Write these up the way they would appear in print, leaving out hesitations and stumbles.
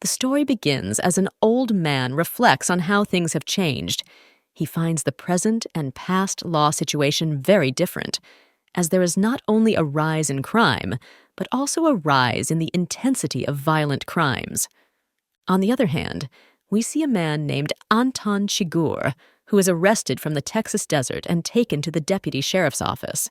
The story begins as an old man reflects on how things have changed. He finds the present and past law situation very different, as there is not only a rise in crime, but also a rise in the intensity of violent crimes. On the other hand, we see a man named Anton Chigurh, who is arrested from the Texas desert and taken to the deputy sheriff's office.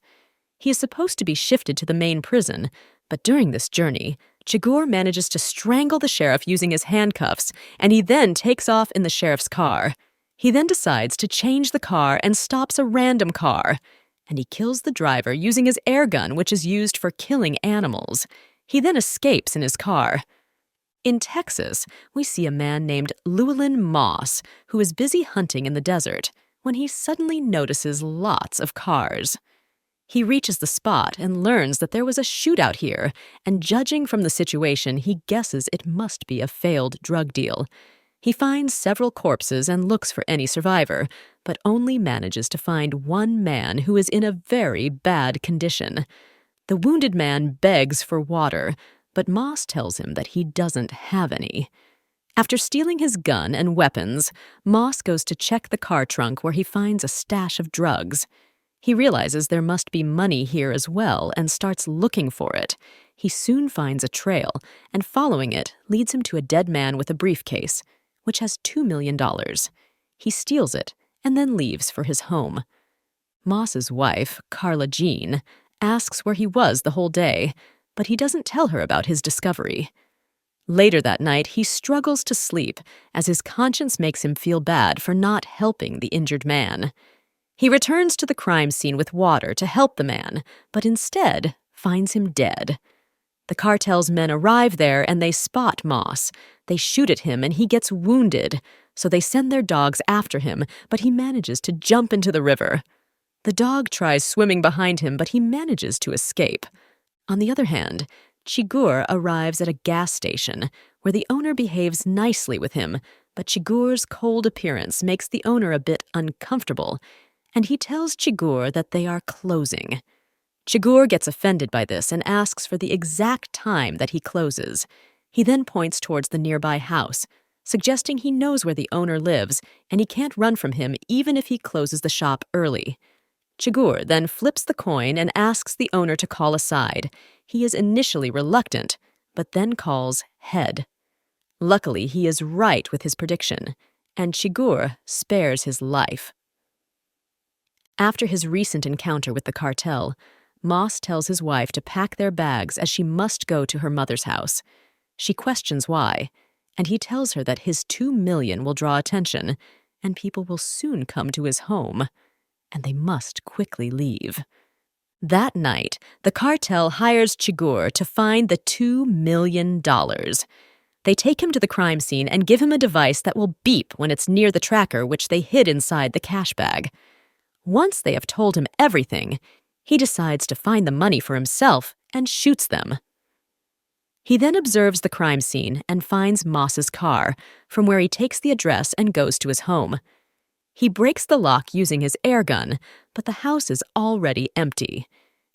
He is supposed to be shifted to the main prison, but during this journey, Chigurh manages to strangle the sheriff using his handcuffs, and he then takes off in the sheriff's car. He then decides to change the car and stops a random car, and he kills the driver using his air gun, which is used for killing animals. He then escapes in his car. In Texas, we see a man named Llewellyn Moss, who is busy hunting in the desert, when he suddenly notices lots of cars. He reaches the spot and learns that there was a shootout here, and judging from the situation, he guesses it must be a failed drug deal. He finds several corpses and looks for any survivor, but only manages to find one man who is in a very bad condition. The wounded man begs for water, but Moss tells him that he doesn't have any. After stealing his gun and weapons, Moss goes to check the car trunk where he finds a stash of drugs. He realizes there must be money here as well and starts looking for it. He soon finds a trail, and following it leads him to a dead man with a briefcase, which has $2 million. He steals it and then leaves for his home. Moss's wife, Carla Jean, asks where he was the whole day, but he doesn't tell her about his discovery. Later that night, he struggles to sleep as his conscience makes him feel bad for not helping the injured man. He returns to the crime scene with water to help the man, but instead finds him dead. The cartel's men arrive there and they spot Moss. They shoot at him and he gets wounded, so they send their dogs after him, but he manages to jump into the river. The dog tries swimming behind him, but he manages to escape. On the other hand, Chigurh arrives at a gas station where the owner behaves nicely with him, but Chigurh's cold appearance makes the owner a bit uncomfortable, and he tells Chigurh that they are closing. Chigurh gets offended by this and asks for the exact time that he closes. He then points towards the nearby house, suggesting he knows where the owner lives and he can't run from him even if he closes the shop early. Chigurh then flips the coin and asks the owner to call aside. He is initially reluctant, but then calls head. Luckily, he is right with his prediction, and Chigurh spares his life. After his recent encounter with the cartel, Moss tells his wife to pack their bags as she must go to her mother's house. She questions why, and he tells her that his $2 million will draw attention, and people will soon come to his home, and they must quickly leave. That night, the cartel hires Chigurh to find the $2 million. They take him to the crime scene and give him a device that will beep when it's near the tracker, which they hid inside the cash bag. Once they have told him everything, he decides to find the money for himself and shoots them. He then observes the crime scene and finds Moss's car, from where he takes the address and goes to his home. He breaks the lock using his air gun, but the house is already empty.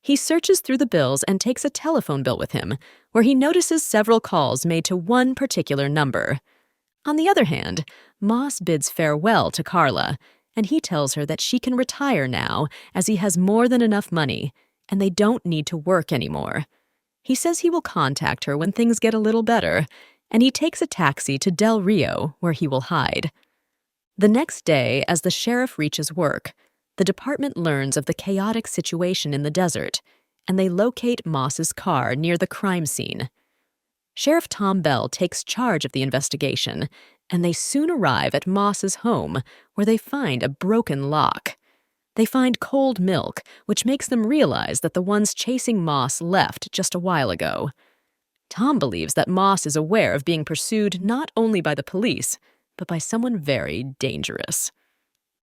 He searches through the bills and takes a telephone bill with him, where he notices several calls made to one particular number. On the other hand, Moss bids farewell to Carla, and he tells her that she can retire now as he has more than enough money, and they don't need to work anymore. He says he will contact her when things get a little better, and he takes a taxi to Del Rio, where he will hide. The next day, as the sheriff reaches work, the department learns of the chaotic situation in the desert, and they locate Moss's car near the crime scene. Sheriff Tom Bell takes charge of the investigation, and they soon arrive at Moss's home, where they find a broken lock. They find cold milk, which makes them realize that the ones chasing Moss left just a while ago. Tom believes that Moss is aware of being pursued not only by the police, but by someone very dangerous.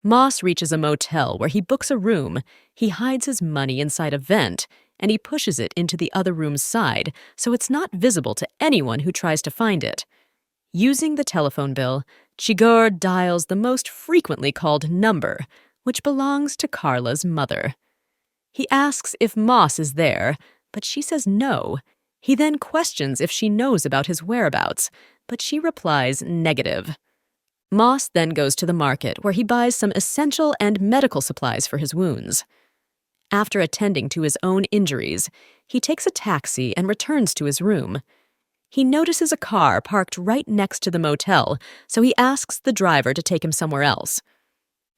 Moss reaches a motel where he books a room, he hides his money inside a vent, and he pushes it into the other room's side so it's not visible to anyone who tries to find it. Using the telephone bill, Chigurh dials the most frequently called number, which belongs to Carla's mother. He asks if Moss is there, but she says no. He then questions if she knows about his whereabouts, but she replies negative. Moss then goes to the market where he buys some essential and medical supplies for his wounds. After attending to his own injuries, he takes a taxi and returns to his room. He notices a car parked right next to the motel, so he asks the driver to take him somewhere else.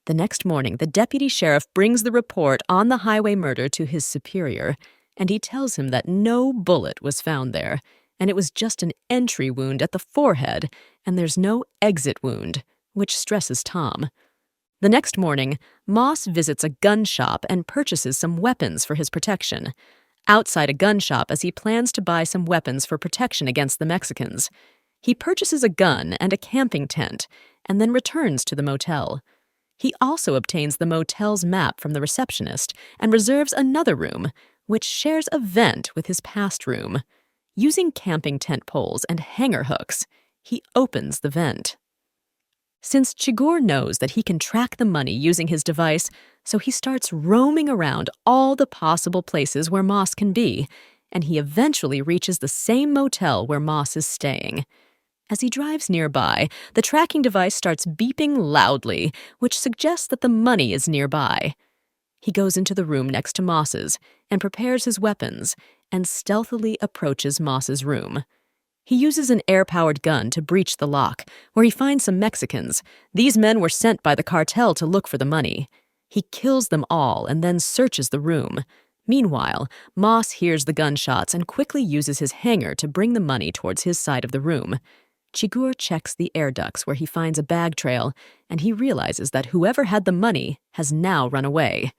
The next morning, the deputy sheriff brings the report on the highway murder to his superior, and he tells him that no bullet was found there, and it was just an entry wound at the forehead, and there's no exit wound, which stresses Tom. The next morning, Moss visits a gun shop and purchases some weapons for his protection. Outside a gun shop as he plans to buy some weapons for protection against the Mexicans. He purchases a gun and a camping tent, and then returns to the motel. He also obtains the motel's map from the receptionist and reserves another room, which shares a vent with his past room. Using camping tent poles and hanger hooks, he opens the vent. Since Chigurh knows that he can track the money using his device, so he starts roaming around all the possible places where Moss can be, and he eventually reaches the same motel where Moss is staying. As he drives nearby, the tracking device starts beeping loudly, which suggests that the money is nearby. He goes into the room next to Moss's and prepares his weapons and stealthily approaches Moss's room. He uses an air-powered gun to breach the lock, where he finds some Mexicans. These men were sent by the cartel to look for the money. He kills them all and then searches the room. Meanwhile, Moss hears the gunshots and quickly uses his hanger to bring the money towards his side of the room. Chigurh checks the air ducts where he finds a bag trail, and he realizes that whoever had the money has now run away.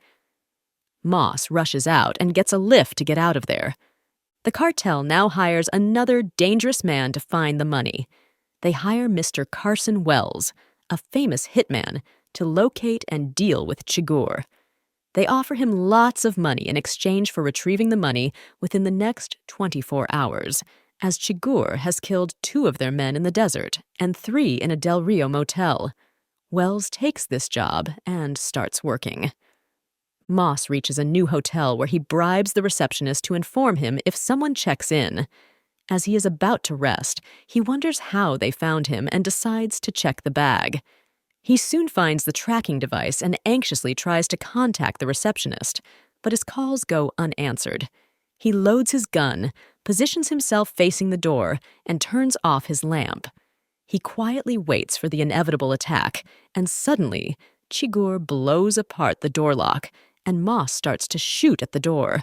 Moss rushes out and gets a lift to get out of there. The cartel now hires another dangerous man to find the money. They hire Mr. Carson Wells, a famous hitman, to locate and deal with Chigurh. They offer him lots of money in exchange for retrieving the money within the next 24 hours, as Chigurh has killed 2 of their men in the desert and 3 in a Del Rio motel. Wells takes this job and starts working. Moss reaches a new hotel where he bribes the receptionist to inform him if someone checks in. As he is about to rest, he wonders how they found him and decides to check the bag. He soon finds the tracking device and anxiously tries to contact the receptionist, but his calls go unanswered. He loads his gun, positions himself facing the door, and turns off his lamp. He quietly waits for the inevitable attack, and suddenly, Chigurh blows apart the door lock, and Moss starts to shoot at the door.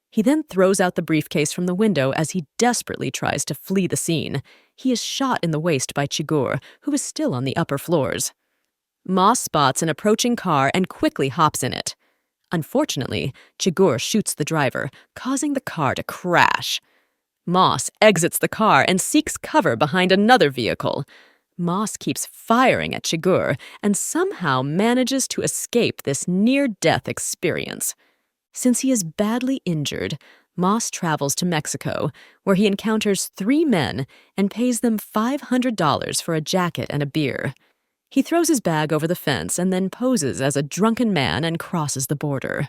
He then throws out the briefcase from the window as he desperately tries to flee the scene. He is shot in the waist by Chigurh, who is still on the upper floors. Moss spots an approaching car and quickly hops in it. Unfortunately, Chigurh shoots the driver, causing the car to crash. Moss exits the car and seeks cover behind another vehicle. Moss keeps firing at Chigurh and somehow manages to escape this near-death experience. Since he is badly injured, Moss travels to Mexico, where he encounters 3 men and pays them $500 for a jacket and a beer. He throws his bag over the fence and then poses as a drunken man and crosses the border.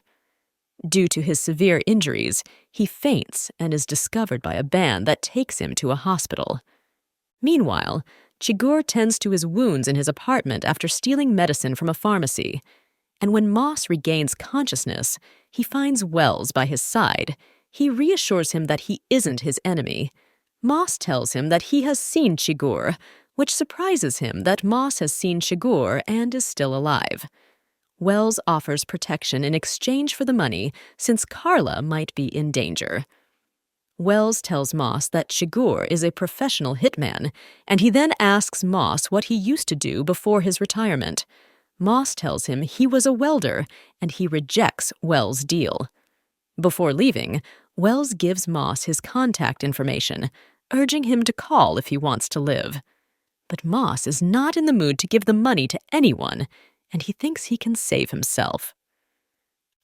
Due to his severe injuries, he faints and is discovered by a band that takes him to a hospital. Meanwhile, Chigurh tends to his wounds in his apartment after stealing medicine from a pharmacy. And when Moss regains consciousness, he finds Wells by his side. He reassures him that he isn't his enemy. Moss tells him that he has seen Chigurh, which surprises him that Moss has seen Chigurh and is still alive. Wells offers protection in exchange for the money since Carla might be in danger. Wells tells Moss that Chigurh is a professional hitman, and he then asks Moss what he used to do before his retirement. Moss tells him he was a welder, and he rejects Wells' deal. Before leaving, Wells gives Moss his contact information, urging him to call if he wants to live. But Moss is not in the mood to give the money to anyone, and he thinks he can save himself.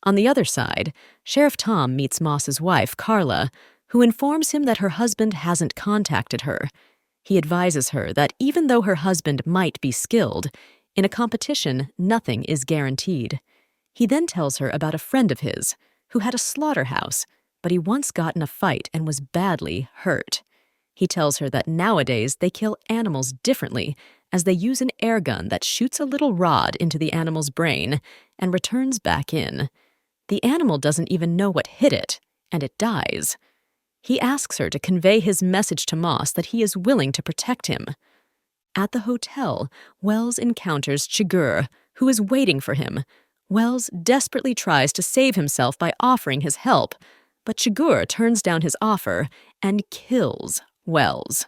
On the other side, Sheriff Tom meets Moss's wife, Carla, who informs him that her husband hasn't contacted her. He advises her that even though her husband might be skilled, in a competition, nothing is guaranteed. He then tells her about a friend of his who had a slaughterhouse, but he once got in a fight and was badly hurt. He tells her that nowadays they kill animals differently, as they use an air gun that shoots a little rod into the animal's brain and returns back in. The animal doesn't even know what hit it, and it dies. He asks her to convey his message to Moss that he is willing to protect him. At the hotel, Wells encounters Chigurh, who is waiting for him. Wells desperately tries to save himself by offering his help, but Chigurh turns down his offer and kills Wells.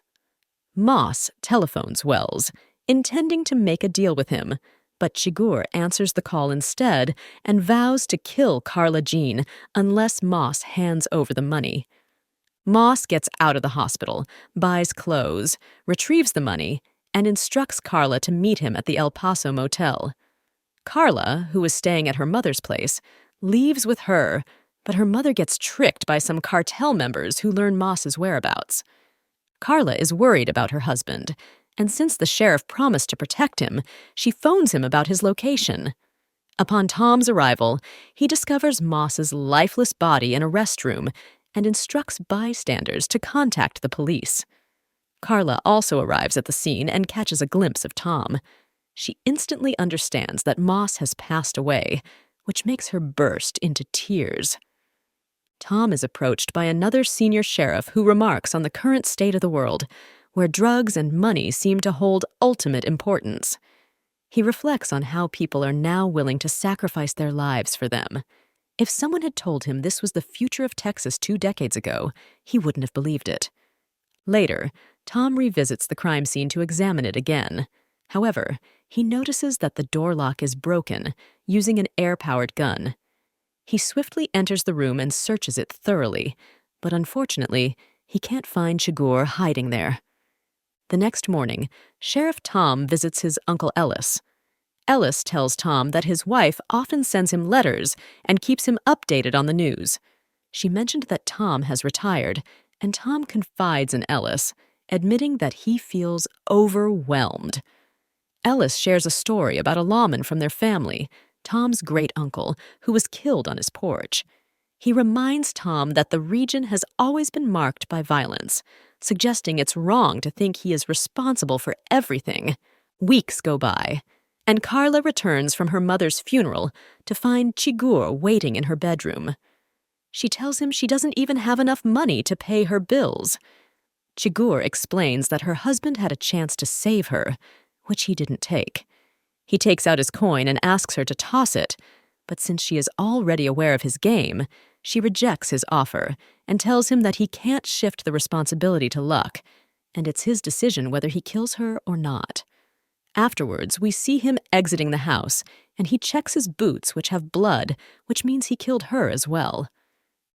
Moss telephones Wells, intending to make a deal with him, but Chigurh answers the call instead and vows to kill Carla Jean unless Moss hands over the money. Moss gets out of the hospital, buys clothes, retrieves the money, and instructs Carla to meet him at the El Paso motel. Carla, who is staying at her mother's place, leaves with her, but her mother gets tricked by some cartel members who learn Moss's whereabouts. Carla is worried about her husband, and since the sheriff promised to protect him, she phones him about his location. Upon Tom's arrival, he discovers Moss's lifeless body in a restroom and instructs bystanders to contact the police. Carla also arrives at the scene and catches a glimpse of Tom. She instantly understands that Moss has passed away, which makes her burst into tears. Tom is approached by another senior sheriff who remarks on the current state of the world, where drugs and money seem to hold ultimate importance. He reflects on how people are now willing to sacrifice their lives for them. If someone had told him this was the future of Texas 2 decades ago, he wouldn't have believed it. Later, Tom revisits the crime scene to examine it again. However, he notices that the door lock is broken, using an air-powered gun. He swiftly enters the room and searches it thoroughly, but unfortunately, he can't find Chigurh hiding there. The next morning, Sheriff Tom visits his Uncle Ellis. Ellis tells Tom that his wife often sends him letters and keeps him updated on the news. She mentioned that Tom has retired, and Tom confides in Ellis, admitting that he feels overwhelmed. Ellis shares a story about a lawman from their family, Tom's great-uncle, who was killed on his porch. He reminds Tom that the region has always been marked by violence, suggesting it's wrong to think he is responsible for everything. Weeks go by, and Carla returns from her mother's funeral to find Chigurh waiting in her bedroom. She tells him she doesn't even have enough money to pay her bills. Chigurh explains that her husband had a chance to save her, which he didn't take. He takes out his coin and asks her to toss it, but since she is already aware of his game, she rejects his offer and tells him that he can't shift the responsibility to luck, and it's his decision whether he kills her or not. Afterwards, we see him exiting the house, and he checks his boots, which have blood, which means he killed her as well.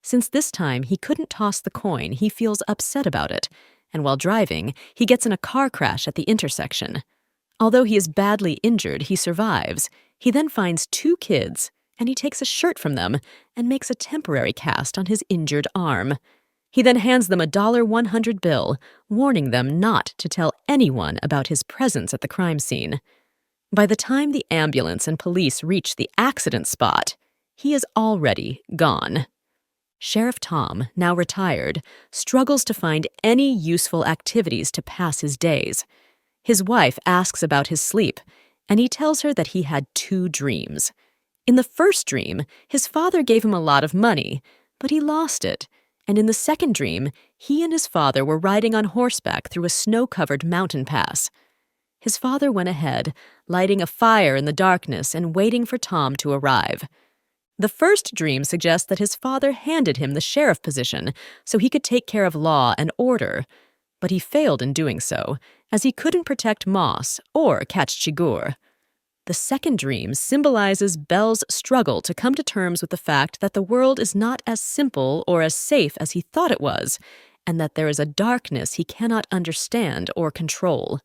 Since this time he couldn't toss the coin, he feels upset about it, and while driving, he gets in a car crash at the intersection. Although he is badly injured, he survives. He then finds 2 kids, and he takes a shirt from them and makes a temporary cast on his injured arm. He then hands them a $100 bill, warning them not to tell anyone about his presence at the crime scene. By the time the ambulance and police reach the accident spot, he is already gone. Sheriff Tom, now retired, struggles to find any useful activities to pass his days. His wife asks about his sleep, and he tells her that he had 2 dreams. In the first dream, his father gave him a lot of money, but he lost it, and in the second dream, he and his father were riding on horseback through a snow-covered mountain pass. His father went ahead, lighting a fire in the darkness and waiting for Tom to arrive. The first dream suggests that his father handed him the sheriff position so he could take care of law and order, but he failed in doing so, as he couldn't protect Moss or catch Chigurh. The second dream symbolizes Bell's struggle to come to terms with the fact that the world is not as simple or as safe as he thought it was, and that there is a darkness he cannot understand or control.